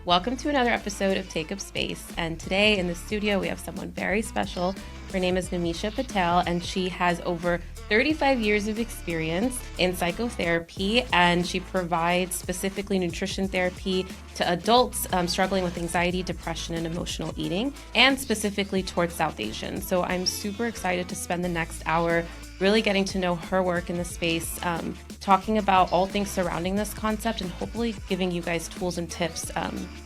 Welcome to another episode of Take Up Space. And today in the studio, we have someone very special. Her name is Nimisha Patel, and she has over 35 years of experience in psychotherapy, and she provides specifically nutrition therapy to adults struggling with anxiety, depression, and emotional eating, and specifically towards South Asians. So I'm super excited to spend the next hour really getting to know her work in the space, talking about all things surrounding this concept, and hopefully giving you guys tools and tips.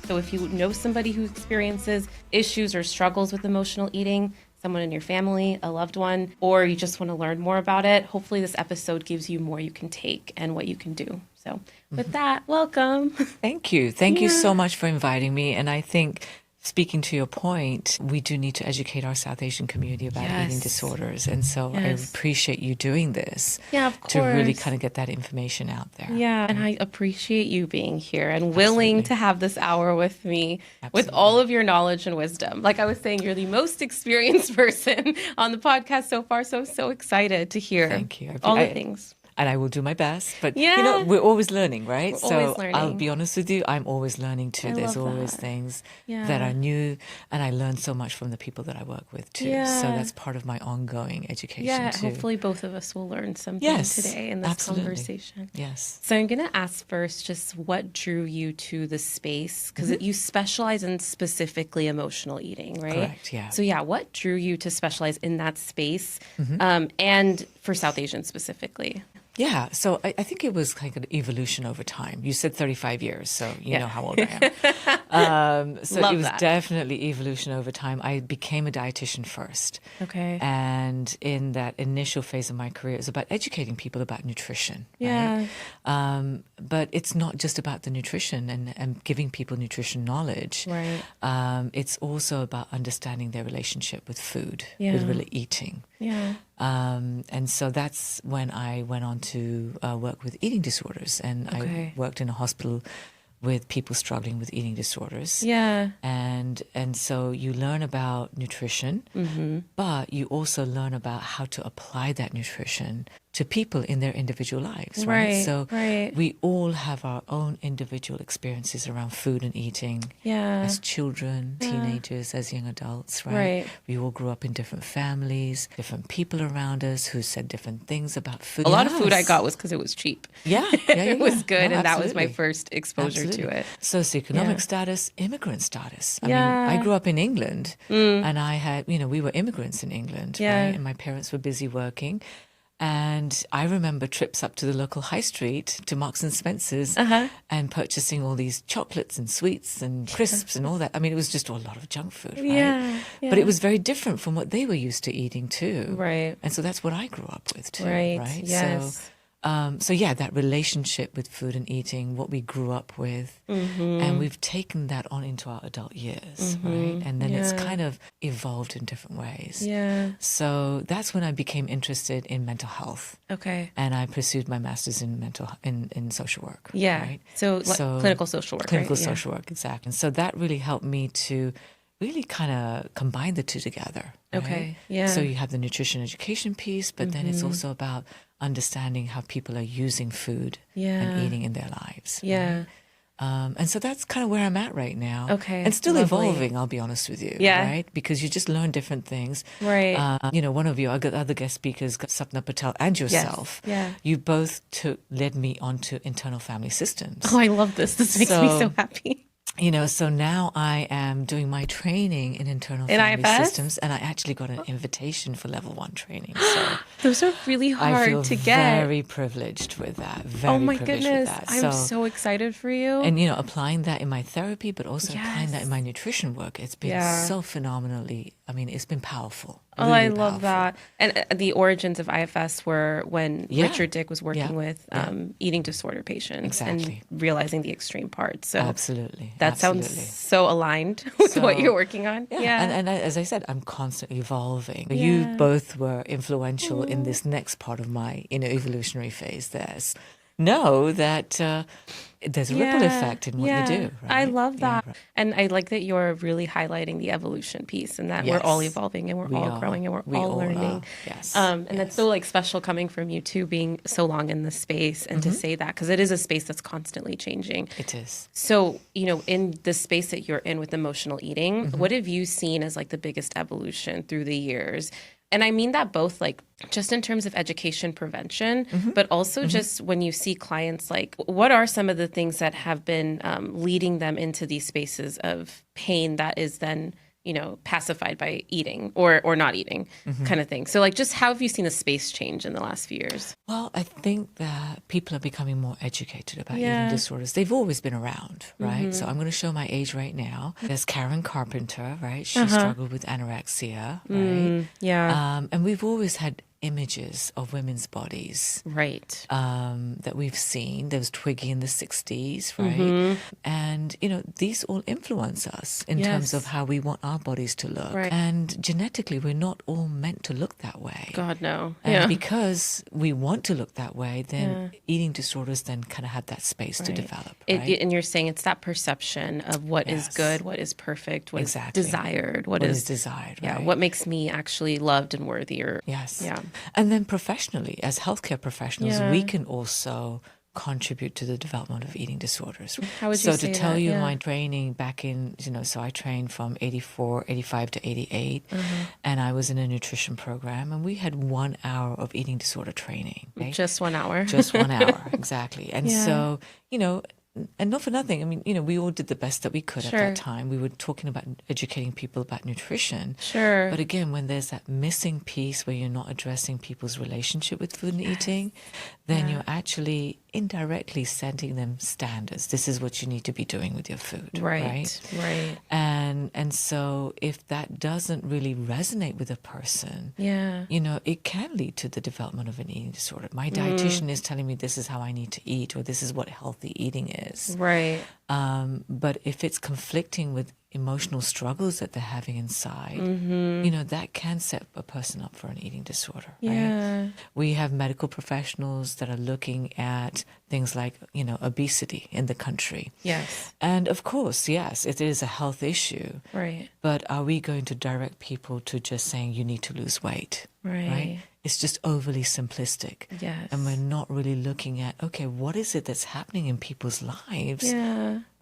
So if you know somebody who experiences issues or struggles with emotional eating, someone in your family, a loved one, or you just want to learn more about it, hopefully this episode gives you more you can take and what you can do. So with that, welcome. Thank you. Thank you so much for inviting me. And I think, speaking to your point, we do need to educate our South Asian community about eating disorders. And so I appreciate you doing this to really kind of get that information out there. Yeah, and I appreciate you being here and willing to have this hour with me with all of your knowledge and wisdom. Like I was saying, you're the most experienced person on the podcast so far, so I'm so excited to hear all the things. And I will do my best. But, you know, we're always learning, right? Always learning. I'll be honest with you, I'm always learning too. There's always things that are new. And I learn so much from the people that I work with too. So that's part of my ongoing education too. Hopefully both of us will learn something today in this conversation. Yes. So I'm going to ask first just what drew you to the space? Because you specialize in specifically emotional eating, right? Correct, yeah. So what drew you to specialize in that space and for South Asians specifically? Yeah, so I think it was like an evolution over time. You said 35 years, so you know how old I am. So it was definitely evolution over time. I became a dietitian first. Okay. And in that initial phase of my career, it was about educating people about nutrition. Yeah. Right? But it's not just about the nutrition and giving people nutrition knowledge. Right. It's also about understanding their relationship with food, with really eating. Yeah. And so that's when I went on to work with eating disorders, and I worked in a hospital with people struggling with eating disorders. Yeah. And so you learn about nutrition, but you also learn about how to apply that nutrition to people in their individual lives, right? So we all have our own individual experiences around food and eating as children, teenagers, as young adults, right? We all grew up in different families, different people around us who said different things about food. A lot of food I got was because it was cheap. It was good, and that was my first exposure to it. Socioeconomic status, immigrant status. I mean, I grew up in England, and I had, we were immigrants in England, right? And my parents were busy working. And I remember trips up to the local high street to Marks and Spencer's and purchasing all these chocolates and sweets and crisps and all that. I mean, it was just a lot of junk food, right? But it was very different from what they were used to eating too. Right. And so that's what I grew up with too, right? Yes. So that relationship with food and eating, what we grew up with, and we've taken that on into our adult years, right? And then it's kind of evolved in different ways. Yeah. So that's when I became interested in mental health. Okay. And I pursued my master's in in social work. Yeah. Right? So clinical social work. Clinical social work, exactly. And so that really helped me to really kind of combine the two together. Right? Okay. Yeah. So you have the nutrition education piece, but then it's also about understanding how people are using food and eating in their lives. Yeah. Right? And so that's kind of where I'm at right now. Okay. And still evolving, I'll be honest with you. Yeah. Right? Because you just learn different things. Right. One of your other guest speakers, Sapna Patel, and yourself, you both led me onto internal family systems. Oh, I love this. This makes me so happy. So now I am doing my training in internal family systems, and I actually got an invitation for level 1 training. So those are really hard to get. I feel very privileged with that. Oh my goodness. I'm so excited for you. And, applying that in my therapy, but also applying that in my nutrition work, it's been so phenomenally, it's been powerful. Oh, I love that. And the origins of IFS were when Richard Dick was working with eating disorder patients and realizing the extreme parts. So absolutely. That sounds so aligned with what you're working on. Yeah. And as I said, I'm constantly evolving. You both were influential in this next part of my evolutionary phase there. know that there's a ripple effect in what you do. Right? I love that. Yeah, right. And I like that you're really highlighting the evolution piece and that we're all evolving and we're all growing and we're all learning. Yes. And that's so like special coming from you too, being so long in the space and to say that, because it is a space that's constantly changing. It is. So, in the space that you're in with emotional eating, what have you seen as like the biggest evolution through the years? And I mean that both like just in terms of education prevention, but also just when you see clients, like what are some of the things that have been leading them into these spaces of pain that is then, pacified by eating or not eating kind of thing. So like just how have you seen the space change in the last few years? Well, I think that people are becoming more educated about eating disorders. They've always been around, right? So I'm going to show my age right now. There's Karen Carpenter, right? She struggled with anorexia, right? And we've always had images of women's bodies, right? That we've seen. There was Twiggy in the 60s, right? And, these all influence us in terms of how we want our bodies to look. Right. And genetically, we're not all meant to look that way. God, no. And because we want to look that way, then eating disorders then kind of have that space to develop. Right? And you're saying it's that perception of what is good, what is perfect, what is desired, what is desired. Yeah, right? what makes me actually loved and worthy. Yes. Yeah. And then professionally, as healthcare professionals, we can also contribute to the development of eating disorders. How would you say to tell that? you my training back in, so I trained from 85 to 88, and I was in a nutrition program, and we had 1 hour of eating disorder training. Okay? Just 1 hour. Just 1 hour, exactly. And so, and not for nothing. I mean, we all did the best that we could at that time. We were talking about educating people about nutrition. Sure. But again, when there's that missing piece where you're not addressing people's relationship with food and eating, then you're actually indirectly setting them standards. This is what you need to be doing with your food. Right. And so if that doesn't really resonate with a person, it can lead to the development of an eating disorder. My dietitian is telling me this is how I need to eat, or this is what healthy eating is. Right. But if it's conflicting with emotional struggles that they're having inside, that can set a person up for an eating disorder. Right? We have medical professionals that are looking at things like, obesity in the country. Yes. And of course, yes, it is a health issue. Right. But are we going to direct people to just saying you need to lose weight? Right. It's just overly simplistic. Yes. And we're not really looking at, okay, what is it that's happening in people's lives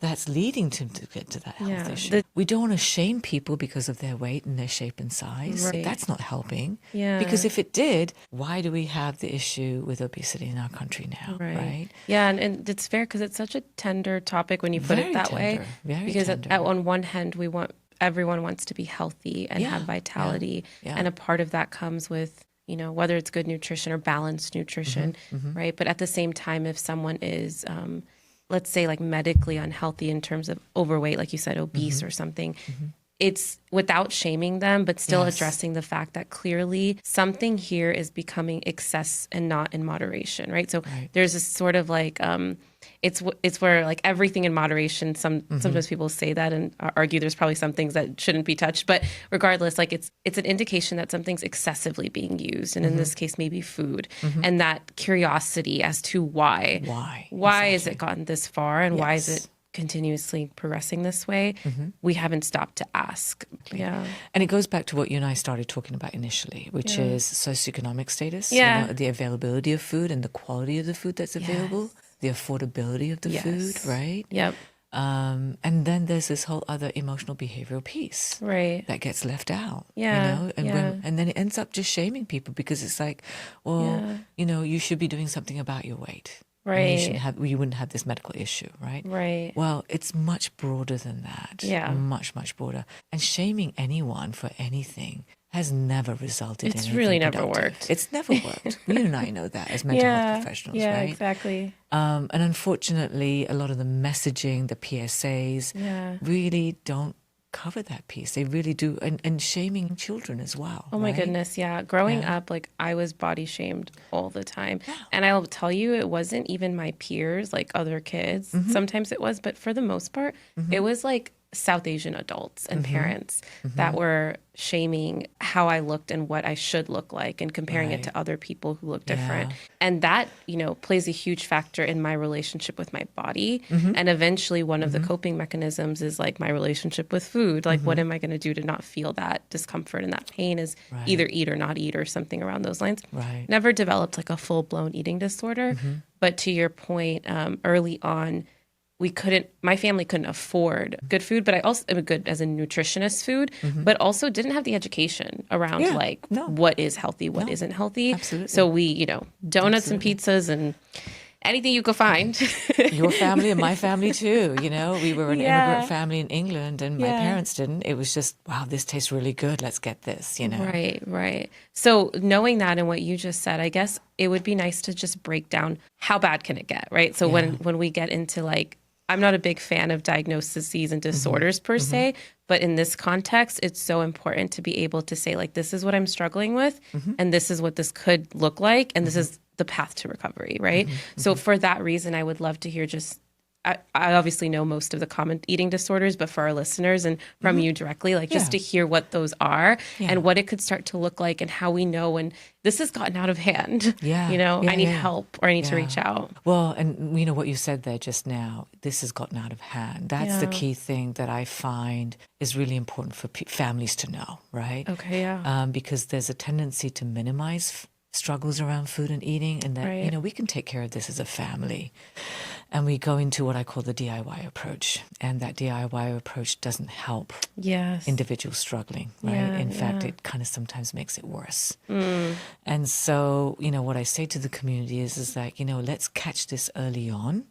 that's leading to get to that health issue? We don't want to shame people because of their weight and their shape and size. Right. That's not helping. Yeah. Because if it did, why do we have the issue with obesity in our country now? Right. Yeah, and it's fair because it's such a tender topic when you put it that way. Very because tender. On one hand, everyone wants to be healthy and have vitality. And a part of that comes with, whether it's good nutrition or balanced nutrition, right? But at the same time, if someone is, let's say like medically unhealthy in terms of overweight, like you said, obese or something, it's without shaming them, but still addressing the fact that clearly something here is becoming excess and not in moderation, right? So there's this sort of like, it's where like everything in moderation, sometimes people say that and argue there's probably some things that shouldn't be touched, but regardless, like it's an indication that something's excessively being used. And in this case, maybe food, and that curiosity as to why has it gotten this far and why is it continuously progressing this way, we haven't stopped to ask. Yeah. And it goes back to what you and I started talking about initially, which is socioeconomic status, the availability of food and the quality of the food that's available, the affordability of the food, right? Yep. And then there's this whole other emotional behavioral piece that gets left out. And then it ends up just shaming people because it's like, well, you should be doing something about your weight. Right. You wouldn't have this medical issue, right? Right. Well, it's much broader than that. Yeah. Much, much broader. And shaming anyone for anything has never resulted in anything really productive. Never worked. It's never worked. You and I know that as mental health professionals, right? Yeah, exactly. And unfortunately, a lot of the messaging, the PSAs, really don't cover that piece. They really do. And shaming children as well. Oh my goodness, yeah. Growing up, like I was body shamed all the time. Yeah. And I'll tell you, it wasn't even my peers, like other kids. Sometimes it was, but for the most part, it was like South Asian adults and parents that were shaming how I looked and what I should look like and comparing it to other people who look different. And that, plays a huge factor in my relationship with my body. And eventually one of the coping mechanisms is like my relationship with food. Like, what am I going to do to not feel that discomfort and that pain is either eat or not eat or something around those lines. Never developed like a full-blown eating disorder. But to your point, early on, my family couldn't afford good food, but I also am good as a nutritionist food, but also didn't have the education around what is healthy, what isn't healthy. Absolutely. So we, donuts and pizzas and anything you could find. Your family and my family too. We were an immigrant family in England and my parents didn't. It was just, wow, this tastes really good. Let's get this, Right. So knowing that and what you just said, I guess it would be nice to just break down how bad can it get, right? So when we get into like, I'm not a big fan of diagnoses and disorders per se, but in this context, it's so important to be able to say like, this is what I'm struggling with and this is what this could look like. And this is the path to recovery, right? So for that reason, I would love to hear I obviously know most of the common eating disorders, but for our listeners and from you directly, like just to hear what those are and what it could start to look like and how we know when this has gotten out of hand. I need help or I need to reach out. Well, and what you said there just now, this has gotten out of hand. That's the key thing that I find is really important for families to know, right? Okay, because there's a tendency to minimize struggles around food and eating and that, we can take care of this as a family. And we go into what I call the DIY approach. And that DIY approach doesn't help individuals struggling, right? In fact, it kind of sometimes makes it worse. And so, what I say to the community is like, let's catch this early on.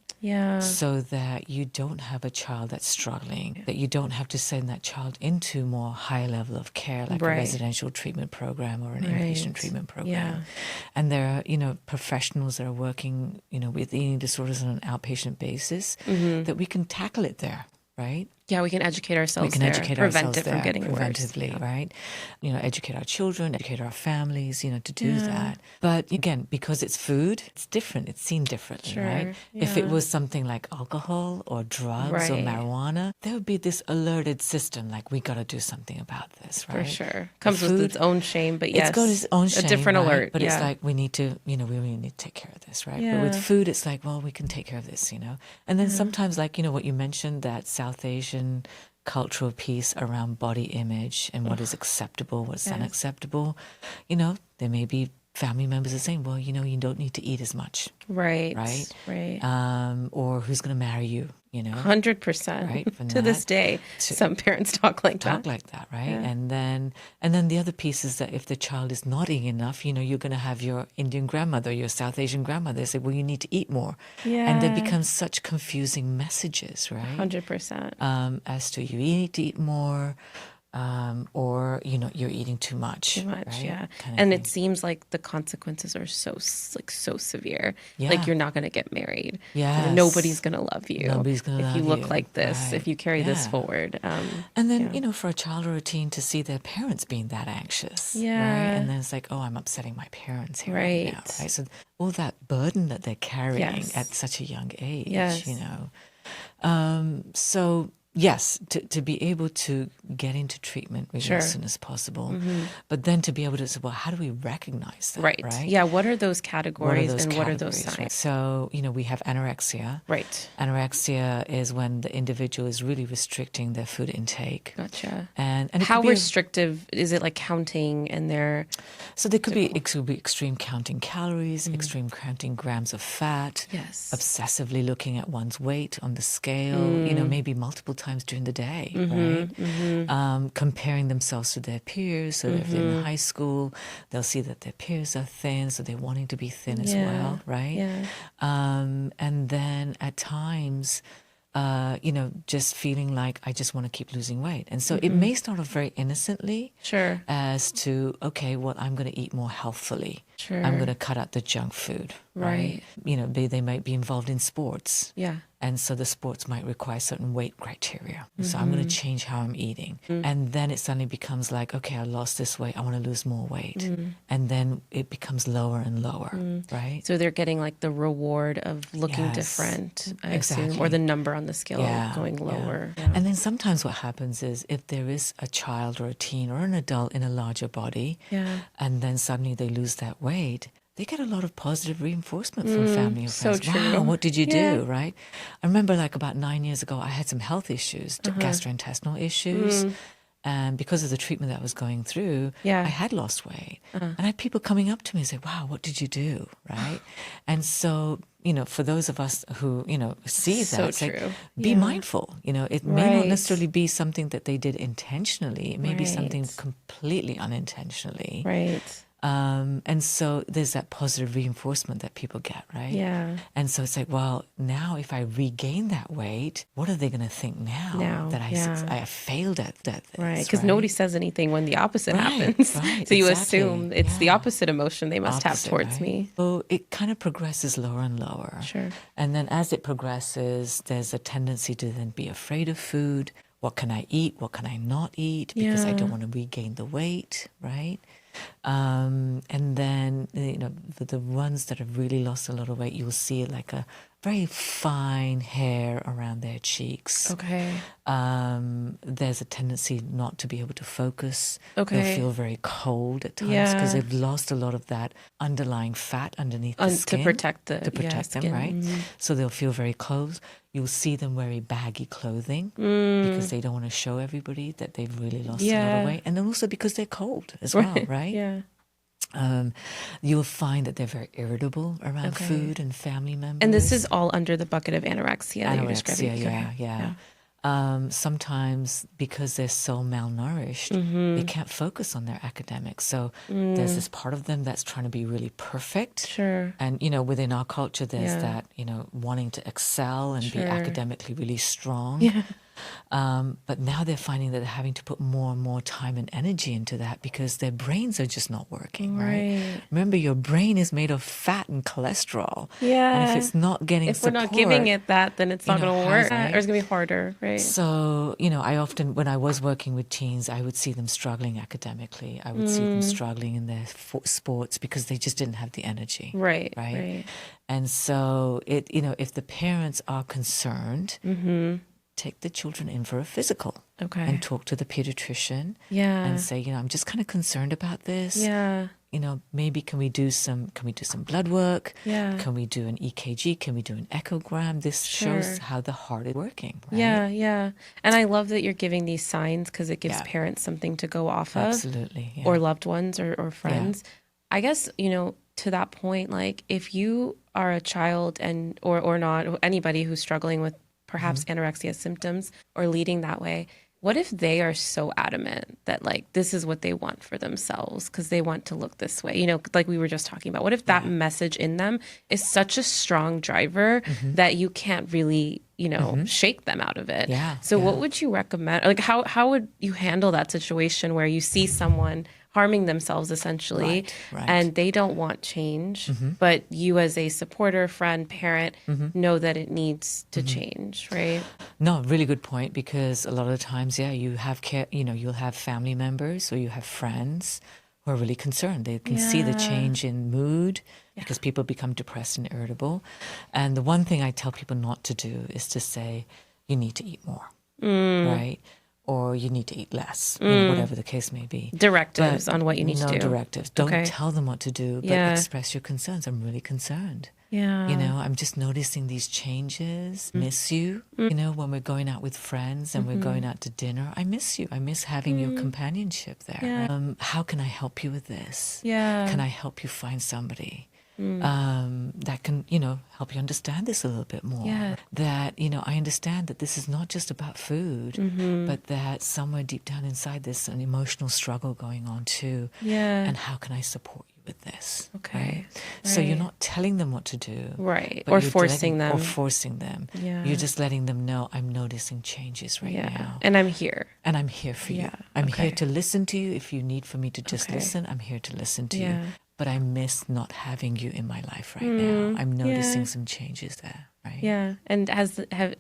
So that you don't have a child that's struggling, that you don't have to send that child into more high level of care, like a residential treatment program or an inpatient treatment program. And there are, professionals that are working, with eating disorders on an outpatient basis, that we can tackle it there, right? Yeah, we can educate ourselves. We can educate prevent ourselves it from getting preventively, worse. right? Educate our children, educate our families, to do that. But again, because it's food, it's different. It's seen differently, right? If it was something like alcohol or drugs or marijuana, there would be this alerted system, like we got to do something about this, right? For sure. Comes with its own shame, but it's got its own shame, a different alert. But it's like we need to, we really need to take care of this, right? But with food, it's like, well, we can take care of this, And then sometimes, like what you mentioned, that South Asian cultural piece around body image and what is acceptable, what's unacceptable. There may be family members are saying, well, you don't need to eat as much. Right. Or who's going to marry you, 100%. Right. To this day, some parents talk like that. Right? Yeah. And then the other piece is that if the child is not eating enough, you're going to have your Indian grandmother, your South Asian grandmother say, well, you need to eat more. Yeah. And there becomes such confusing messages, right? 100%. As to you need to eat more. Or you're eating too much. Right? And it seems like the consequences are so severe. Like you're not going to get married. Nobody's going to love you. Nobody's going to love you if you look like this. If you carry this forward. And then for a child or a teen to see their parents being that anxious. Right. And then it's like, oh, I'm upsetting my parents here right now. Right. So all that burden that they're carrying at such a young age. So. Yes, to be able to get into treatment really as soon as possible, but then to be able to say, well, how do we recognize that? Right. Yeah. What are those categories what are those signs? Right? So, we have anorexia. Right. Anorexia is when the individual is really restricting their food intake. Gotcha. And how restrictive is it? Like counting and their? So it could be extreme counting calories, extreme counting grams of fat. Yes. Obsessively looking at one's weight on the scale. Maybe multiple times during the day, right? Comparing themselves to their peers. So if they're in high school, they'll see that their peers are thin, so they're wanting to be thin as well, right? Yeah. And then at times, just feeling like I just want to keep losing weight. And so it may start off very innocently. Sure. As to, okay, well, I'm going to eat more healthfully. Sure. I'm going to cut out the junk food, right? You know, they might be involved in sports. Yeah. And so the sports might require certain weight criteria. So I'm going to change how I'm eating. And then it suddenly becomes like, okay, I lost this weight. I want to lose more weight. And then it becomes lower and lower, right? So they're getting like the reward of looking different, I assume, or the number on the scale going lower. Yeah. And then sometimes what happens is if there is a child or a teen or an adult in a larger body, and then suddenly they lose that weight, they get a lot of positive reinforcement from family and friends. So true. Wow, what did you do, right? I remember like about 9 years ago, I had some health issues, gastrointestinal issues. And because of the treatment that I was going through, I had lost weight. And I had people coming up to me and say, wow, what did you do, right? And so, you know, for those of us who, you know, see that, it's like, be mindful. You know, it may not necessarily be something that they did intentionally. It may be something completely unintentionally. Right. And so there's that positive reinforcement that people get, right? Yeah. And so it's like, well, now if I regain that weight, what are they going to think now that I failed at that? Right, because nobody says anything when the opposite happens. Right, so you assume it's the opposite emotion they must have towards me. So it kind of progresses lower and lower. Sure. And then as it progresses, there's a tendency to then be afraid of food. What can I eat? What can I not eat? Because I don't want to regain the weight, right? And then, you know, the ones that have really lost a lot of weight, you'll see like a very fine hair around their cheeks. Okay. There's a tendency not to be able to focus. Okay. They'll feel very cold at times because they've lost a lot of that underlying fat underneath the skin. To protect them, skin. Right? So they'll feel very closed. You'll see them wearing baggy clothing because they don't want to show everybody that they've really lost a lot of weight. And then also because they're cold as well, right? Yeah. You'll find that they're very irritable around food and family members. And this is all under the bucket of anorexia that you're describing. Yeah. Sometimes because they're so malnourished, they can't focus on their academics. So there's this part of them that's trying to be really perfect. Sure. And, you know, within our culture, there's that, you know, wanting to excel and be academically really strong. Yeah. But now they're finding that they're having to put more and more time and energy into that because their brains are just not working, right? Remember, your brain is made of fat and cholesterol. Yeah. And if it's not getting support... If we're not giving it that, then it's not going to work. Right? Or it's going to be harder, right? So, you know, I often, when I was working with teens, I would see them struggling academically. I would see them struggling in their sports because they just didn't have the energy. Right. And so, you know, if the parents are concerned... take the children in for a physical and talk to the pediatrician and say, you know, I'm just kind of concerned about this. You know, maybe can we do some blood work? Can we do an EKG? Can we do an echogram? This shows how the heart is working. Right? Yeah. And I love that you're giving these signs because it gives parents something to go off of. Absolutely. Yeah. Or loved ones or friends. I guess, you know, to that point, like if you are a child and or not, anybody who's struggling with perhaps anorexia symptoms or leading that way, what if they are so adamant that like this is what they want for themselves because they want to look this way, you know, like we were just talking about? What if that message in them is such a strong driver that you can't really, you know, shake them out of it? So what would you recommend? Like how would you handle that situation where you see someone harming themselves essentially and they don't want change, but you as a supporter, friend, parent know that it needs to change, right? No, really good point, because a lot of the times, you have you'll have family members or you have friends who are really concerned. They can see the change in mood because people become depressed and irritable. And the one thing I tell people not to do is to say, you need to eat more, right? Or you need to eat less, you know, whatever the case may be. Directives on what you need to do. No directives. Don't tell them what to do, but express your concerns. I'm really concerned. You know, I'm just noticing these changes. Miss you. You know, when we're going out with friends and we're going out to dinner, I miss you. I miss having your companionship there. How can I help you with this? Can I help you find somebody that can, you know, help you understand this a little bit more? That, you know, I understand that this is not just about food, but that somewhere deep down inside there's an emotional struggle going on too. And how can I support you with this? Right? So you're not telling them what to do. Or forcing them. Or forcing them. You're just letting them know, I'm noticing changes right now. And I'm here. And I'm here for you. I'm here to listen to you. If you need for me to just listen, I'm here to listen to you. but I miss not having you in my life right now. I'm noticing some changes there, right? Yeah. And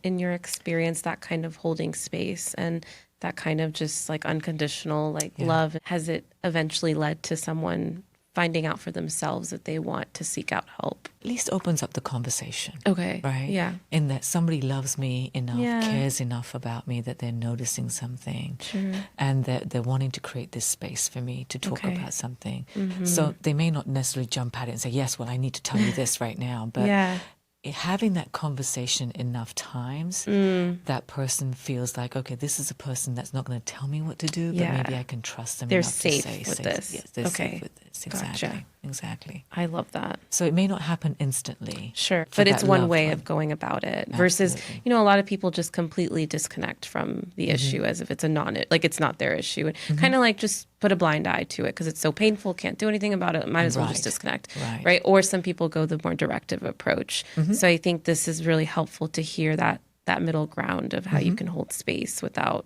in your experience, that kind of holding space and that kind of just like unconditional like love, has it eventually led to someone finding out for themselves that they want to seek out help? At least opens up the conversation. Okay. Right? Yeah. In that somebody loves me enough, cares enough about me that they're noticing something. Sure. And they're wanting to create this space for me to talk about something. So they may not necessarily jump at it and say, yes, well, I need to tell you this right now. But having that conversation enough times, that person feels like, okay, this is a person that's not going to tell me what to do, but maybe I can trust them they're enough safe to say, with this. Yes, they're safe with this. Exactly. Gotcha. Exactly. I love that. So it may not happen instantly. Sure. But it's one way of going about it versus, a lot of people just completely disconnect from the issue as if it's it's not their issue. And kind of like just put a blind eye to it because it's so painful, can't do anything about it. Might as well just disconnect. Right. Or some people go the more directive approach. So I think this is really helpful to hear that middle ground of how you can hold space without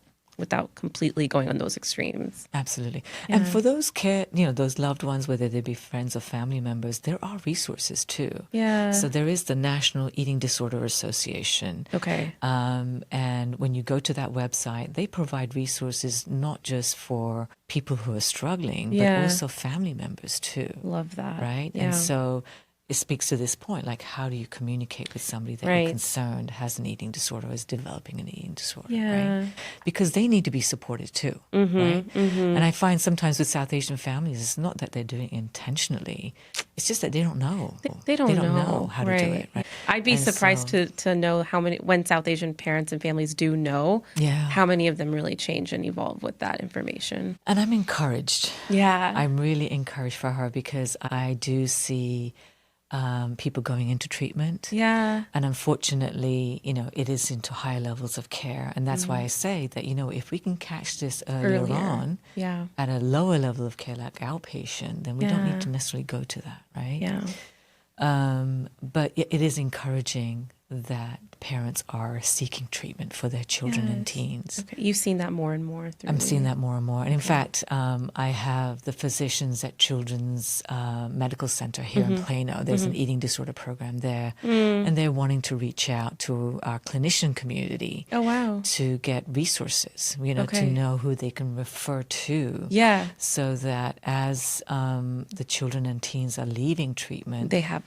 completely going on those extremes. Absolutely. And for those those loved ones, whether they be friends or family members, there are resources too. Yeah. So there is the National Eating Disorder Association. Okay. And when you go to that website, they provide resources not just for people who are struggling, but also family members too. Love that. Right? Yeah. And so it speaks to this point, like how do you communicate with somebody that you're concerned has an eating disorder or is developing an eating disorder, right? Because they need to be supported too, right? And I find sometimes with South Asian families, it's not that they're doing it intentionally. It's just that they don't know. They don't know how to do it, right? I'd be surprised to know how many, when South Asian parents and families do know, how many of them really change and evolve with that information. And I'm encouraged. Yeah. I'm really encouraged for her because I do see people going into treatment. Yeah. And unfortunately, it is into higher levels of care. And that's why I say that, if we can catch this earlier on at a lower level of care, like outpatient, then we don't need to necessarily go to that, right? Yeah. But it is encouraging that parents are seeking treatment for their children and teens. Okay. You've seen that more and more. I'm seeing that more and more. And in fact, I have the physicians at Children's Medical Center here in Plano. There's an eating disorder program there. And they're wanting to reach out to our clinician community to get resources, to know who they can refer to. Yeah. So that as the children and teens are leaving treatment, they have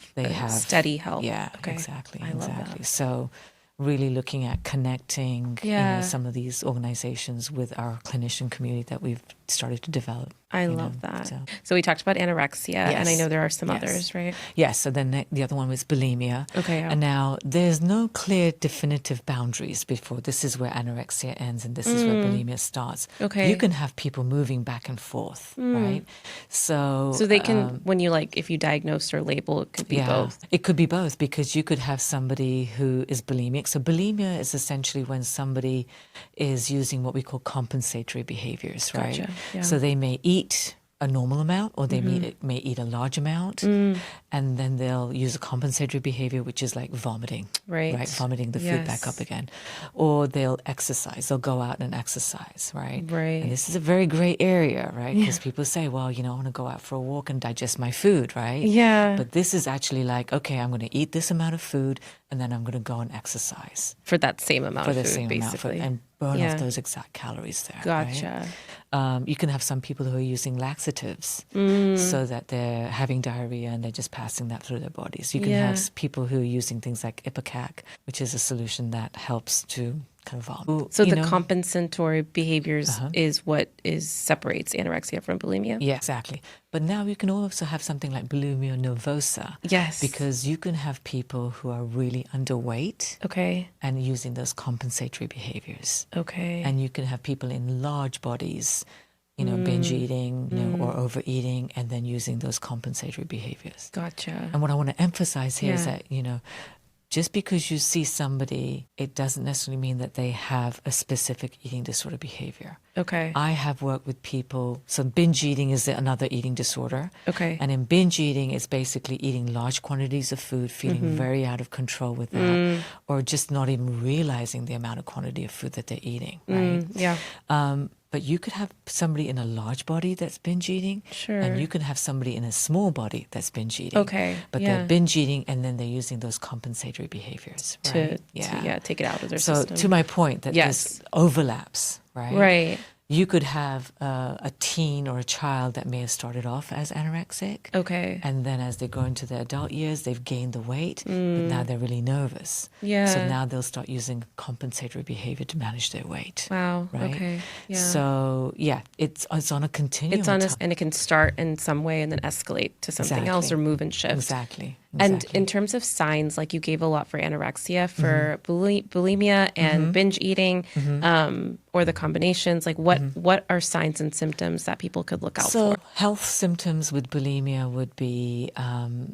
steady help. Yeah, exactly. I love that. So really looking at connecting some of these organizations with our clinician community that we've started to develop. I love that. So we talked about anorexia, and I know there are some others, right? Yes. So then the other one was bulimia. Okay. And now there's no clear definitive boundaries before this is where anorexia ends and this is where bulimia starts. Okay. You can have people moving back and forth, right? So they can, when you if you diagnose or label, it could be both. It could be both because you could have somebody who is bulimic. So bulimia is essentially when somebody is using what we call compensatory behaviors, right? Gotcha. Yeah. So they may eat a normal amount or they may eat a large amount and then they'll use a compensatory behavior, which is like vomiting, right? Vomiting the food back up again. Or they'll exercise. They'll go out and exercise, right? And this is a very gray area, right? Because people say, well, I want to go out for a walk and digest my food, right? Yeah. But this is actually like, okay, I'm going to eat this amount of food and then I'm going to go and exercise. For that same amount of food, basically. And burn off those exact calories there. Gotcha. Right? You can have some people who are using laxatives so that they're having diarrhea and they're just passing that through their bodies. You can have people who are using things like ipecac, which is a solution that helps to kind of vomit. So the compensatory behaviors is what separates anorexia from bulimia? Yeah, exactly. But now you can also have something like bulimia nervosa. Yes. Because you can have people who are really underweight. Okay. And using those compensatory behaviors. Okay. And you can have people in large bodies, binge eating, or overeating, and then using those compensatory behaviors. Gotcha. And what I want to emphasize here is that, just because you see somebody, it doesn't necessarily mean that they have a specific eating disorder behavior. Okay. I have worked with people, so binge eating is another eating disorder. Okay. And in binge eating, it's basically eating large quantities of food, feeling very out of control with that, or just not even realizing the amount of quantity of food that they're eating, right? Yeah. But you could have somebody in a large body that's binge eating, and you can have somebody in a small body that's binge eating. Okay. But they're binge eating, and then they're using those compensatory behaviors, right? To take it out of their system. So to my point, that this overlaps, right? Right. You could have a teen or a child that may have started off as anorexic. Okay. And then as they go into their adult years, they've gained the weight, but now they're really nervous. Yeah. So now they'll start using compensatory behavior to manage their weight. Wow. Right? Okay. Yeah. So it's on a continuum. And it can start in some way and then escalate to something else or move and shift. Exactly. And in terms of signs, like you gave a lot for anorexia, for bulimia and binge eating, or the combinations, like what are signs and symptoms that people could look out for? So health symptoms with bulimia would be,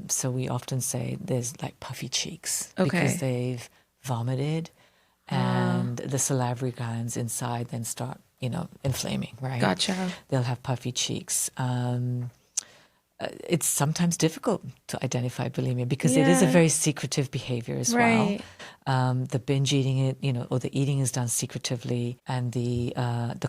so we often say there's like puffy cheeks because they've vomited and the salivary glands inside then start, inflaming, right? Gotcha. They'll have puffy cheeks. It's sometimes difficult to identify bulimia because it is a very secretive behavior as well. The binge eating, or the eating is done secretively, and the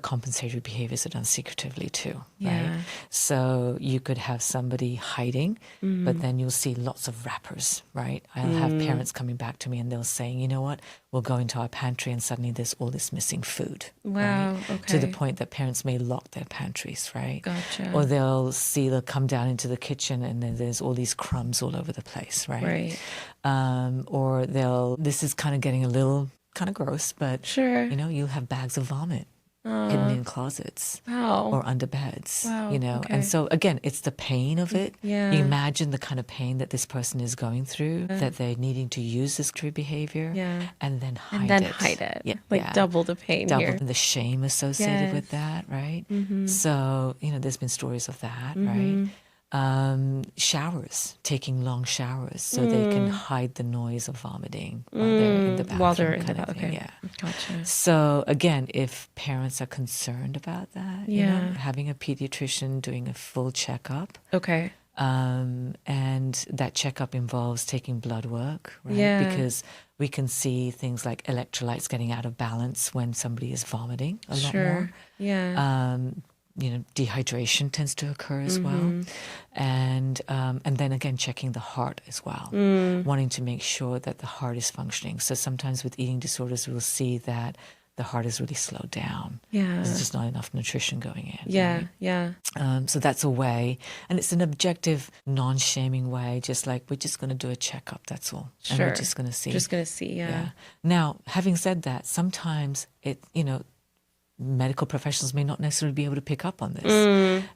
compensatory behaviors are done secretively too, right? So you could have somebody hiding, but then you'll see lots of wrappers, right? I'll have parents coming back to me and they'll saying, you know what, we'll go into our pantry and suddenly there's all this missing food. Wow, right? okay. To the point that parents may lock their pantries, right? Gotcha. Or they'll come down into the kitchen and then there's all these crumbs all over the place, right? Or this is kind of getting a little kind of gross, but you'll have bags of vomit hidden in closets or under beds, And so again, it's the pain of it. You imagine the kind of pain that this person is going through, that they're needing to use this true behavior and then hide it. Double the pain double here. the shame associated with that, right? So, there's been stories of that, right? Showers, taking long showers so they can hide the noise of vomiting while they're in the bathroom. While they're in the bathroom, Gotcha. So again, if parents are concerned about that, having a pediatrician doing a full checkup. Okay. And that checkup involves taking blood work, right? Because we can see things like electrolytes getting out of balance when somebody is vomiting a lot more. Dehydration tends to occur as well. And then again, checking the heart as well, wanting to make sure that the heart is functioning. So sometimes with eating disorders, we'll see that the heart is really slowed down. There's just not enough nutrition going in. Right? So that's a way. And it's an objective, non-shaming way, just like we're just going to do a checkup, that's all. And we're just going to see. Now, having said that, sometimes medical professionals may not necessarily be able to pick up on this.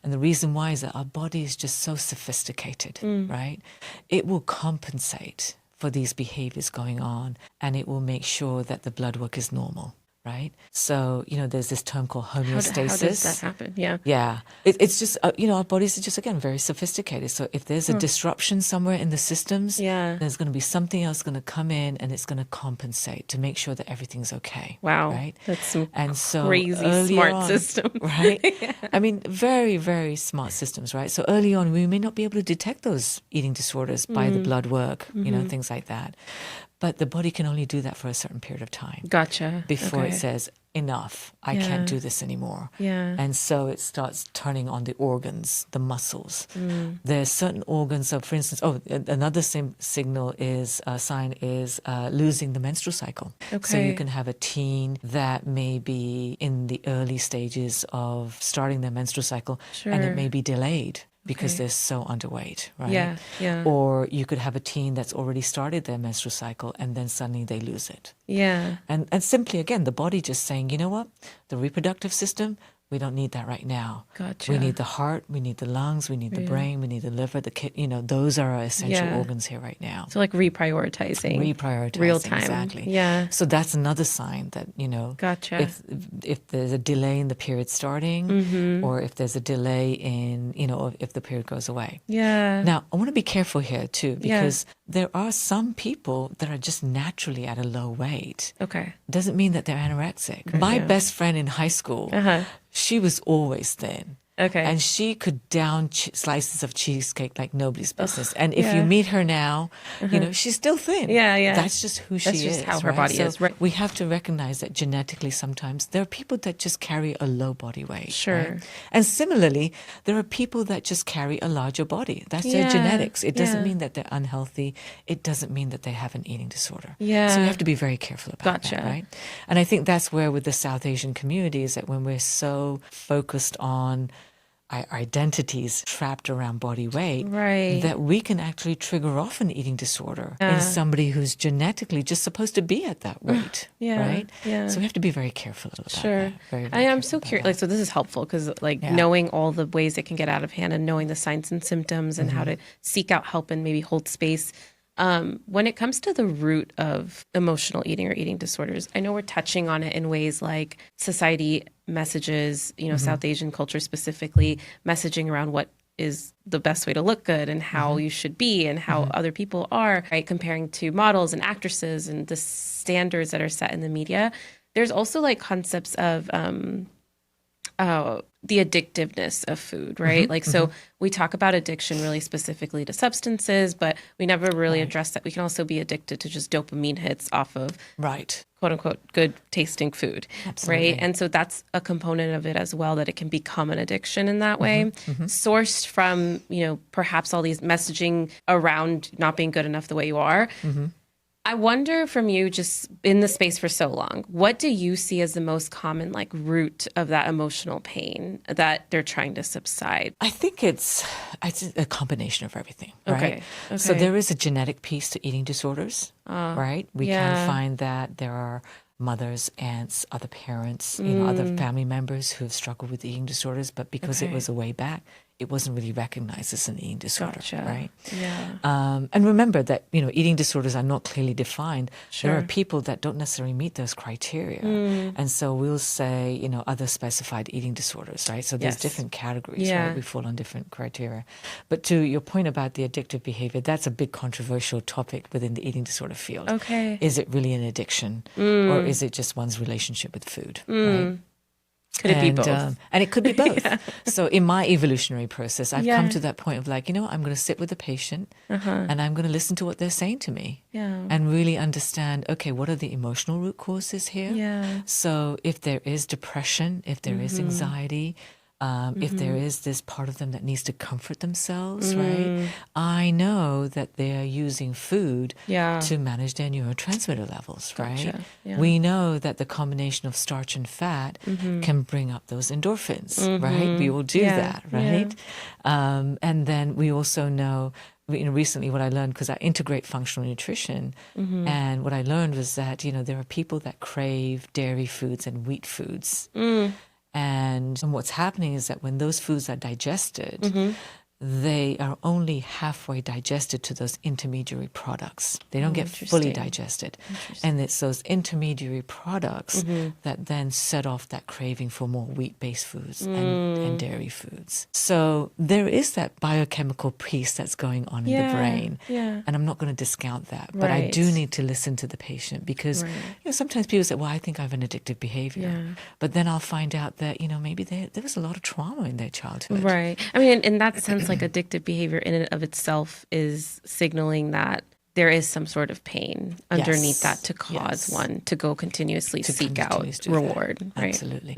And the reason why is that our body is just so sophisticated, right? It will compensate for these behaviors going on, and it will make sure that the blood work is normal. Right? So, there's this term called homeostasis. How does that happen? Yeah. It's just, our bodies are just, again, very sophisticated. So if there's a disruption somewhere in the systems, there's going to be something else going to come in and it's going to compensate to make sure that everything's okay. Wow. Right? That's some crazy smart system. Right? I mean, very, very smart systems, right? So early on, we may not be able to detect those eating disorders by the blood work, things like that. But the body can only do that for a certain period of time. Gotcha. Before it says, enough, I can't do this anymore. And so it starts turning on the organs, the muscles. There's certain organs. So for instance, another sign is losing the menstrual cycle. So you can have a teen that may be in the early stages of starting their menstrual cycle and it may be delayed. Because they're so underweight, right? Or you could have a teen that's already started their menstrual cycle and then suddenly they lose it. And simply, again, the body just saying, you know what? The reproductive system, we don't need that right now. Gotcha. We need the heart, we need the lungs, we need the brain, we need the liver, the kidney. Those are our essential organs here right now. So like reprioritizing real time. Exactly. So that's another sign that, Gotcha. if there's a delay in the period starting or if there's a delay in, if the period goes away. Now, I want to be careful here too, because there are some people that are just naturally at a low weight. Doesn't mean that they're anorexic. My best friend in high school, she was always thin. Okay. And she could down slices of cheesecake like nobody's business. And if you meet her now, you know, she's still thin. Yeah. That's just who she is. That's just how her body is. Right. We have to recognize that genetically sometimes there are people that just carry a low body weight. Sure. Right? And similarly, there are people that just carry a larger body. That's their genetics. It doesn't mean that they're unhealthy. It doesn't mean that they have an eating disorder. Yeah. So we have to be very careful about that, right? And I think that's where with the South Asian community is that when we're so focused on our identities trapped around body weight, that we can actually trigger off an eating disorder in somebody who's genetically just supposed to be at that weight, right? Yeah. So we have to be very careful about that. Very, very I am so curious. Like, so this is helpful because like knowing all the ways it can get out of hand and knowing the signs and symptoms and how to seek out help and maybe hold space. When it comes to the root of emotional eating or eating disorders, I know we're touching on it in ways like society messages, you know, South Asian culture specifically, messaging around what is the best way to look good and how you should be and how other people are, right? Comparing to models and actresses and the standards that are set in the media. There's also like concepts of the addictiveness of food, right? So we talk about addiction really specifically to substances, but we never really address that we can also be addicted to just dopamine hits off of quote unquote good tasting food, right? And so that's a component of it as well, that it can become an addiction in that way, sourced from, you know, perhaps all these messaging around not being good enough the way you are. I wonder from you, just in the space for so long, what do you see as the most common like root of that emotional pain that they're trying to subside? I think it's a combination of everything, right? Okay. So there is a genetic piece to eating disorders, right? We can find that there are mothers, aunts, other parents, you know, other family members who have struggled with eating disorders, but because it was a way back, it wasn't really recognized as an eating disorder, right? And remember that, you know, eating disorders are not clearly defined. There are people that don't necessarily meet those criteria. And so we'll say, you know, other specified eating disorders, right? So there's different categories, right? We fall on different criteria. But to your point about the addictive behavior, that's a big controversial topic within the eating disorder field. Is it really an addiction or is it just one's relationship with food, right? Could it be both? And it could be both. So in my evolutionary process, I've come to that point of like, you know, I'm going to sit with the patient and I'm going to listen to what they're saying to me and really understand, okay, what are the emotional root causes here? So if there is depression, if there is anxiety, if there is this part of them that needs to comfort themselves, right? I know that they are using food to manage their neurotransmitter levels, right? We know that the combination of starch and fat can bring up those endorphins, right? We will do that, right? And then we also know, you know, recently what I learned, because I integrate functional nutrition, and what I learned was that, you know, there are people that crave dairy foods and wheat foods. And what's happening is that when those foods are digested, they are only halfway digested to those intermediary products. They don't get fully digested. And it's those intermediary products that then set off that craving for more wheat-based foods and dairy foods. So there is that biochemical piece that's going on in the brain. And I'm not going to discount that. But I do need to listen to the patient because you know, sometimes people say, well, I think I have an addictive behavior. But then I'll find out that, you know, maybe there was a lot of trauma in their childhood. Right. I mean, in that sense, like addictive behavior in and of itself is signaling that there is some sort of pain underneath that to cause one to go continuously seek out reward. Right? Absolutely.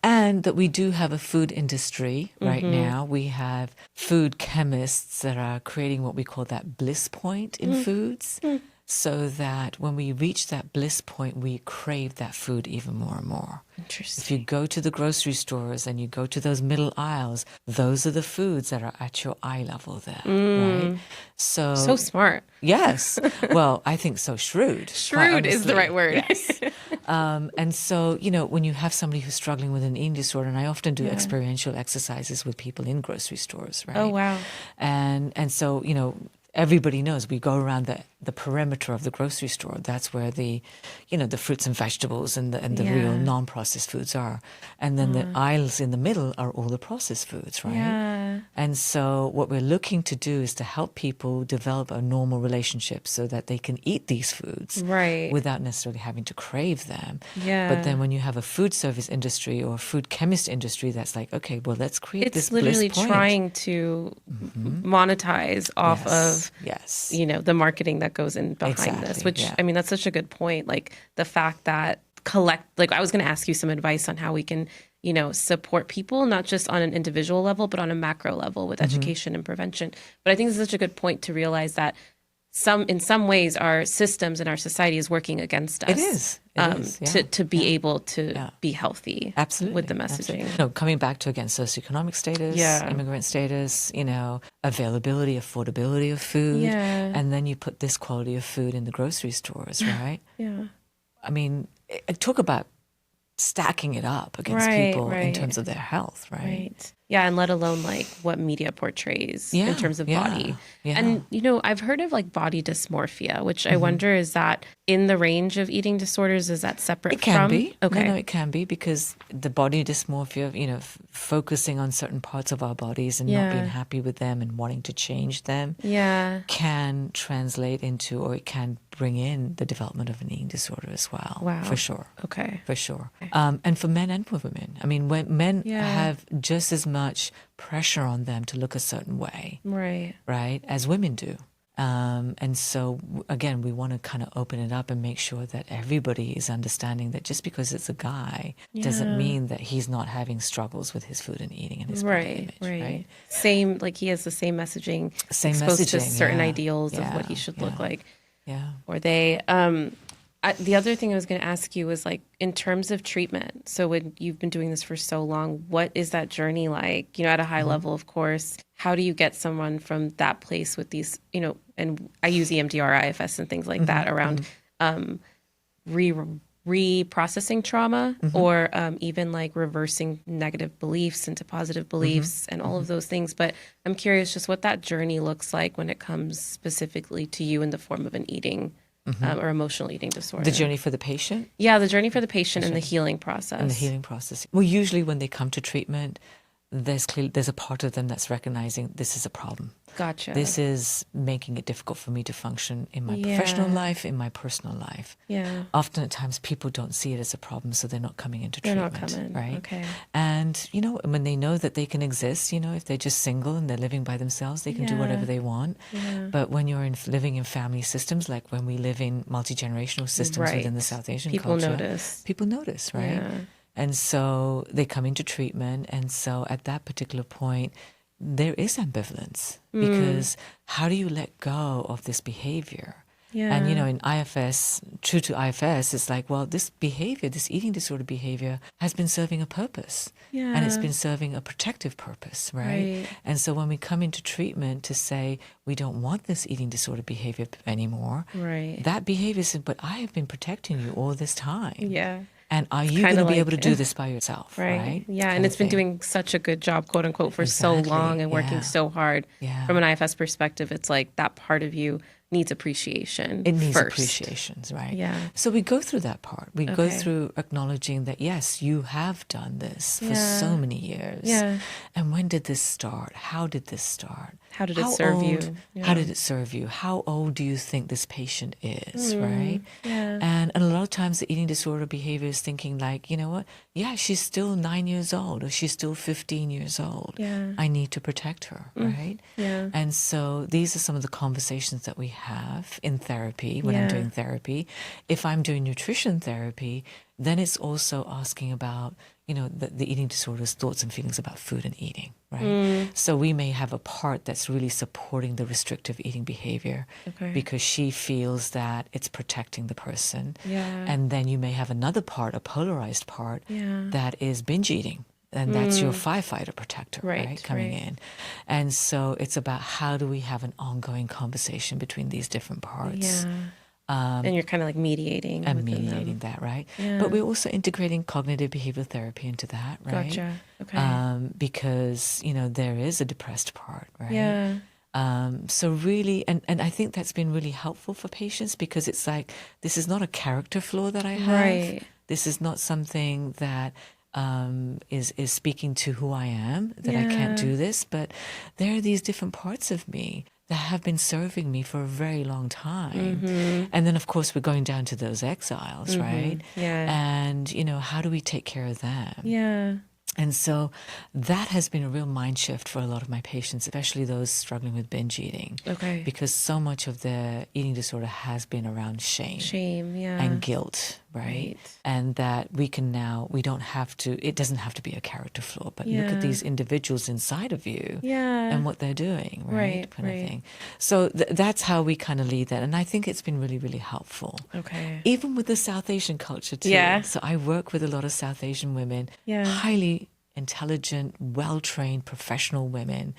And that we do have a food industry right now. We have food chemists that are creating what we call that bliss point in foods. So that when we reach that bliss point, we crave that food even more and more. Interesting. If you go to the grocery stores and you go to those middle aisles, those are the foods that are at your eye level there, right? So smart. Yes. Well, I think so shrewd. Shrewd is the right word. Yes. And so, you know, when you have somebody who's struggling with an eating disorder, and I often do experiential exercises with people in grocery stores, right? Oh, wow. And so, you know, everybody knows we go around the the perimeter of the grocery store. That's where the fruits and vegetables and the real non-processed foods are. And then the aisles in the middle are all the processed foods, right? Yeah. And so what we're looking to do is to help people develop a normal relationship so that they can eat these foods without necessarily having to crave them. Yeah. But then when you have a food service industry or a food chemist industry that's like, okay, well, let's create this bliss point. It's literally trying to monetize off of, the marketing that goes in behind this, which, I mean, that's such a good point. Like the fact that I was going to ask you some advice on how we can, support people, not just on an individual level, but on a macro level with education and prevention. But I think it's such a good point to realize that in some ways our systems and our society is working against us. It is. To be able to be healthy. Absolutely. With the messaging. Absolutely. Coming back to, again, socioeconomic status, immigrant status, availability, affordability of food. Yeah. And then you put this quality of food in the grocery stores, right? Yeah. I mean, talk about stacking it up against people in terms of their health, right? Yeah, and let alone like what media portrays in terms of body. Yeah. And, I've heard of like body dysmorphia, which I wonder, is that in the range of eating disorders? Is that separate from? It can be. Okay. No, it can be, because the body dysmorphia, focusing on certain parts of our bodies and not being happy with them and wanting to change them can translate into, or it can bring in the development of an eating disorder as well. Wow. For sure. Okay. For sure. And for men and for women. I mean, when men have just as much pressure on them to look a certain way, right, as women do. And so, again, we want to kind of open it up and make sure that everybody is understanding that just because it's a guy doesn't mean that he's not having struggles with his food and eating and his body image, right? Same, like he has the same messaging, exposed to certain ideals of what he should look like. Yeah. Or they... the other thing I was going to ask you was, like, in terms of treatment. So when you've been doing this for so long, what is that journey like? At a high level, of course. How do you get someone from that place with these, and I use EMDR, IFS, and things like that around reprocessing trauma, or even like reversing negative beliefs into positive beliefs and all of those things. But I'm curious just what that journey looks like when it comes specifically to you in the form of an eating or emotional eating disorder. The journey for the patient? Yeah, the journey for the patient and the healing process. And the healing process. Well, usually when they come to treatment, there's a part of them that's recognizing this is a problem. Gotcha. This is making it difficult for me to function in my professional life, in my personal life. Yeah. Often at times people don't see it as a problem, so they're not coming into treatment. They're not coming. Right? Okay. And, when they know that they can exist, if they're just single and they're living by themselves, they can do whatever they want. Yeah. But when you're living in family systems, like when we live in multi-generational systems within the South Asian culture. People notice, right? Yeah. And so they come into treatment. And so at that particular point, there is ambivalence, because how do you let go of this behavior? Yeah. And, in IFS, true to IFS, it's like, well, this behavior, this eating disorder behavior has been serving a purpose. Yeah. And it's been serving a protective purpose, right? And so when we come into treatment to say, we don't want this eating disorder behavior anymore, that behavior is, but I have been protecting you all this time. Yeah. And are you going to be able to do this by yourself, right? Yeah, and it's been doing such a good job, quote unquote, for so long and working so hard. Yeah. From an IFS perspective, it's like that part of you needs appreciation. It needs first. appreciations, right? Yeah. So we go through that part. We go through acknowledging that, yes, you have done this for so many years. Yeah. And when did this start? How did this start? How did it serve you? Yeah. How did it serve you? How old do you think this patient is, right? Yeah. And a lot of times the eating disorder behavior is thinking like, you know what? Yeah, she's still 9 years old, or she's still 15 years old. Yeah. I need to protect her, right? Yeah. And so these are some of the conversations that we have in therapy when I'm doing therapy. If I'm doing nutrition therapy, then it's also asking about, the eating disorder's thoughts and feelings about food and eating, right? So we may have a part that's really supporting the restrictive eating behavior because she feels that it's protecting the person. Yeah. And then you may have another part, a polarized part, that is binge eating. And that's your firefighter protector, right? Coming in. And so it's about how do we have an ongoing conversation between these different parts. Yeah. And you're kind of like mediating. And mediating that, right? Yeah. But we're also integrating cognitive behavioral therapy into that, right? Gotcha. Okay. Because, there is a depressed part, right? Yeah. So really, and I think that's been really helpful for patients, because it's like, this is not a character flaw that I have. Right. This is not something that is speaking to who I am, that I can't do this, but there are these different parts of me that have been serving me for a very long time. And then, of course, we're going down to those exiles, right? Yeah. And, you know, how do we take care of them? Yeah. And so that has been a real mind shift for a lot of my patients, especially those struggling with binge eating. Okay. Because so much of their eating disorder has been around shame. Yeah. And guilt, right? And that we don't have to, it doesn't have to be a character flaw, but look at these individuals inside of you and what they're doing, right? Kind of thing. So that's how we kind of lead that. And I think it's been really, really helpful. Okay. Even with the South Asian culture too. Yeah. So I work with a lot of South Asian women, highly intelligent, well-trained, professional women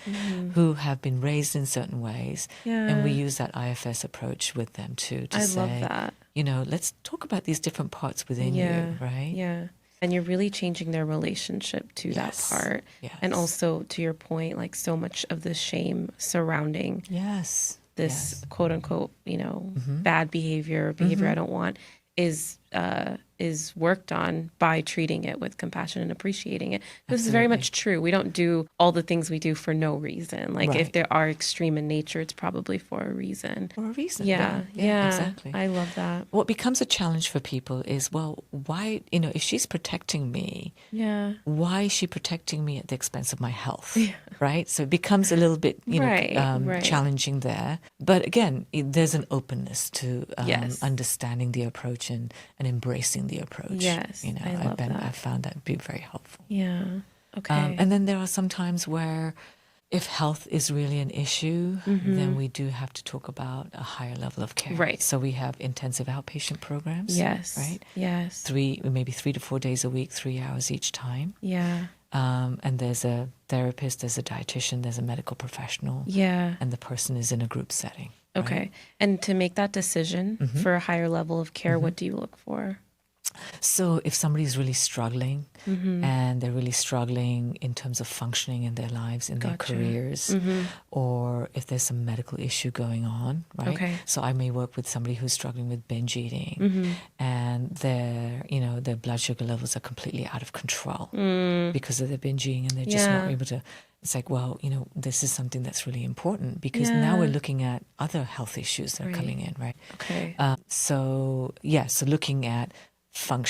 who have been raised in certain ways. And we use that IFS approach with them too, to say, love that. you know, let's talk about these different parts within you, right? Yeah. And you're really changing their relationship to that part. And also, to your point, like, so much of the shame surrounding this quote unquote, you know, bad behavior I don't want is worked on by treating it with compassion and appreciating it. This is very much true. We don't do all the things we do for no reason. Like if they are extreme in nature, it's probably for a reason. For a reason. Yeah, exactly. I love that. What becomes a challenge for people is, well, why, you know, if she's protecting me, why is she protecting me at the expense of my health? Right? So it becomes a little bit, you know, challenging there. But again, there's an openness to understanding the approach and embracing the approach. Yes, you know, I love that. I've found that to be very helpful. Yeah. Okay. And then there are some times where, if health is really an issue, then we do have to talk about a higher level of care. Right. So we have intensive outpatient programs. Yes. Right. Yes. Maybe 3 to 4 days a week, 3 hours each time. Yeah. And there's a therapist, there's a dietitian, there's a medical professional. Yeah. And the person is in a group setting. Okay. Right? And to make that decision for a higher level of care, what do you look for? So if somebody's really struggling and they're really struggling in terms of functioning in their lives, in their careers, or if there's some medical issue going on, right? Okay. So I may work with somebody who's struggling with binge eating and their blood sugar levels are completely out of control because of their binge eating, and they're just not able to. It's like, well, you know, this is something that's really important, because now we're looking at other health issues that are coming in, right? Okay. So looking at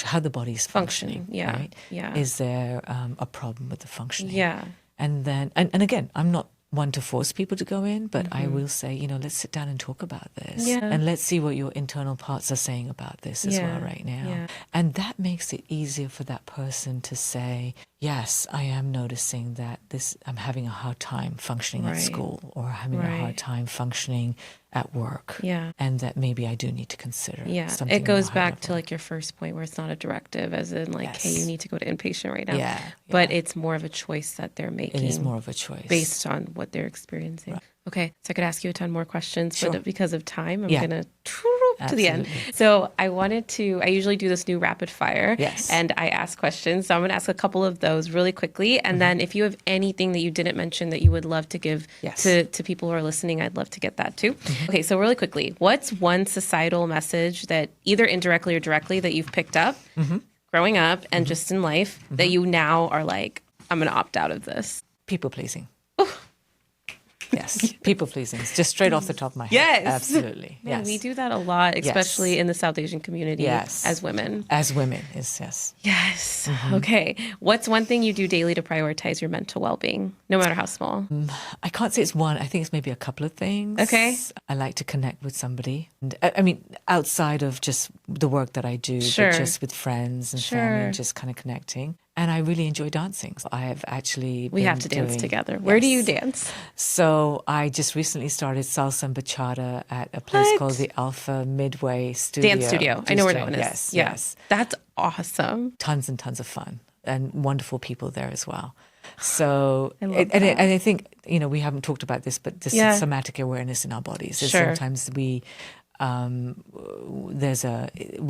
how the body's functioning, right? Yeah. Is there a problem with the functioning? Yeah. And then, and again, I'm not one to force people to go in, but I will say, you know, let's sit down and talk about this. Yeah. And let's see what your internal parts are saying about this as well right now. Yeah. And that makes it easier for that person to say, yes, I am noticing that I'm having a hard time functioning at school, or having a hard time functioning at work. Yeah. And that maybe I do need to consider. Something. It goes back to like your first point, where it's not a directive, as in like, hey, you need to go to inpatient right now. But it's more of a choice that they're making. It is more of a choice. Based on what they're experiencing. Right. Okay, so I could ask you a ton more questions, but because of time, I'm going to to the end. So I usually do this new rapid fire, and I ask questions. So I'm going to ask a couple of those really quickly. And then if you have anything that you didn't mention that you would love to give to people who are listening, I'd love to get that too. Okay, so really quickly, what's one societal message that either indirectly or directly that you've picked up growing up and just in life that you now are like, I'm going to opt out of this? People pleasing. Yes, people pleasing. Just straight off the top of my head. Yes. Absolutely. Yeah, yes. We do that a lot, especially in the South Asian community as women. As women, yes. Yes. Okay. What's one thing you do daily to prioritize your mental well-being, no matter how small? I can't say it's one. I think it's maybe a couple of things. Okay. I like to connect with somebody. And, I mean, outside of just the work that I do, but just with friends and family, and just kind of connecting. And I really enjoy dancing. So I have actually We have to dance together. Where do you dance? So I just recently started salsa and bachata at a place called the Alpha Midway Studio. Dance studio. I know where that one is. Yes. That's awesome. Tons and tons of fun, and wonderful people there as well. So, I love and I think, you know, we haven't talked about this, but this somatic awareness in our bodies is sometimes we we're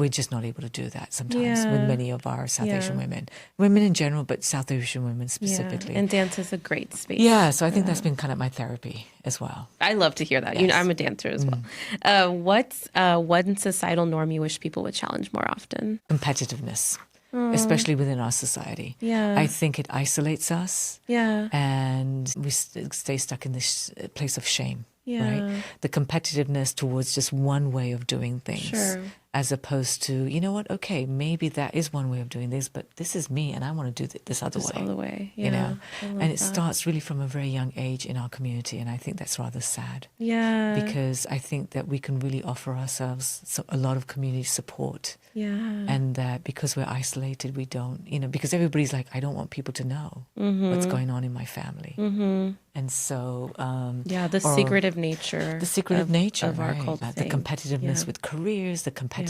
just not able to do that sometimes with many of our South Asian women in general, but South Asian women specifically. And dance is a great space. Yeah, so I think that's been kind of my therapy as well. I love to hear that. Yes. I'm a dancer as well. What's one societal norm you wish people would challenge more often? Competitiveness. Especially within our society. Yeah. I think it isolates us. Yeah. And we stay stuck in this place of shame. Yeah. Right? The competitiveness towards just one way of doing things. Sure. As opposed to, you know what, okay, maybe that is one way of doing this, but this is me and I want to do this other way. Yeah. You know? And it starts really from a very young age in our community, and I think that's rather sad. Yeah. Because I think that we can really offer ourselves a lot of community support. Yeah. And that because we're isolated, we don't, because everybody's like, I don't want people to know what's going on in my family. And so... the secretive nature. The secretive nature of our culture. The competitiveness with careers, the competitiveness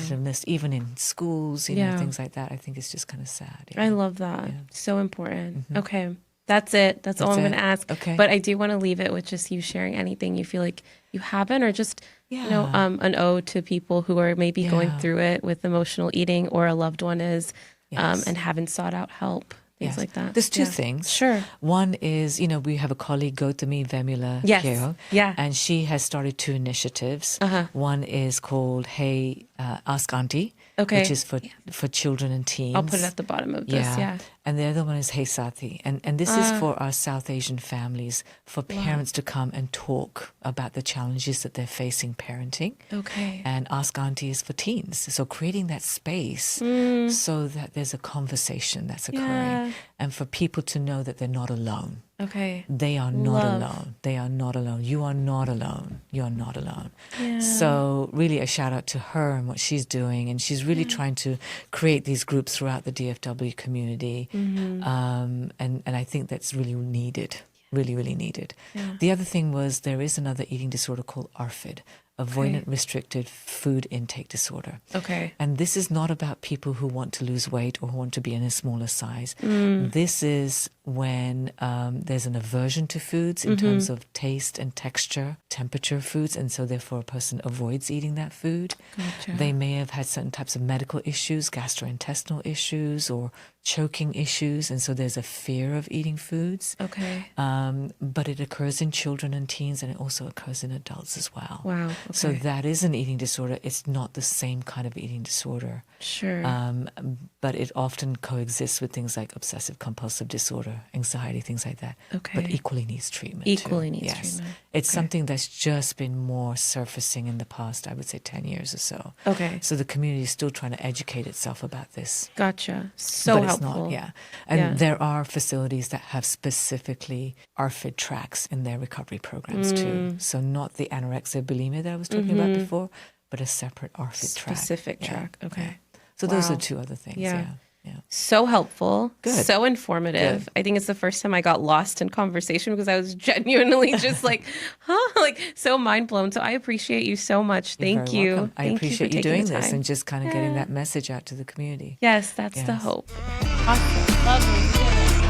even in schools, things like that. I think it's just kind of sad. I love that. Yeah. So important. Okay. That's it. That's all I'm going to ask. Okay. But I do want to leave it with just you sharing anything you feel like you haven't, or just, an ode to people who are maybe going through it with emotional eating, or a loved one is, and haven't sought out help. Things like that. There's two things. Sure. One is, we have a colleague, Gautami Vemula here. Yeah. And she has started two initiatives. One is called Hey, Ask Auntie, which is for children and teens. I'll put it at the bottom of this, And the other one is Hey Sati. And this is for our South Asian families, for parents to come and talk about the challenges that they're facing parenting. Okay. And Ask Auntie is for teens. So creating that space so that there's a conversation that's occurring. And for people to know that they're not alone. Okay. They are not alone. They are not alone. You are not alone. You are not alone. Yeah. So really a shout out to her and what she's doing. And she's really trying to create these groups throughout the DFW community. And I think that's really needed. Really, really needed. Yeah. The other thing was there is another eating disorder called ARFID, avoidant restricted food intake disorder. Okay. And this is not about people who want to lose weight or who want to be in a smaller size. This is when there's an aversion to foods in terms of taste and texture, temperature of foods, and so therefore a person avoids eating that food. Gotcha. They may have had certain types of medical issues, gastrointestinal issues or choking issues, and so there's a fear of eating foods. Okay. But it occurs in children and teens, and it also occurs in adults as well. Wow. Okay. So that is an eating disorder. It's not the same kind of eating disorder. Sure. But it often coexists with things like obsessive compulsive disorder, anxiety, things like that. Okay. But equally needs treatment. Equally needs treatment. It's something that's just been more surfacing in the past, I would say 10 years or so. Okay. So the community is still trying to educate itself about this. Gotcha. So helpful. It's not, And there are facilities that have specifically ARFID tracks in their recovery programs too. So not the anorexia, bulimia that I was talking about before, but a separate ARFID track. Specific track. Okay. Yeah. So those are two other things. Yeah. So helpful. Good. So informative. Good. I think it's the first time I got lost in conversation because I was genuinely just like, so mind blown. So I appreciate you so much. Thank you. Welcome. I appreciate you doing this and just kind of getting that message out to the community. Yes, that's the hope. Awesome. Lovely.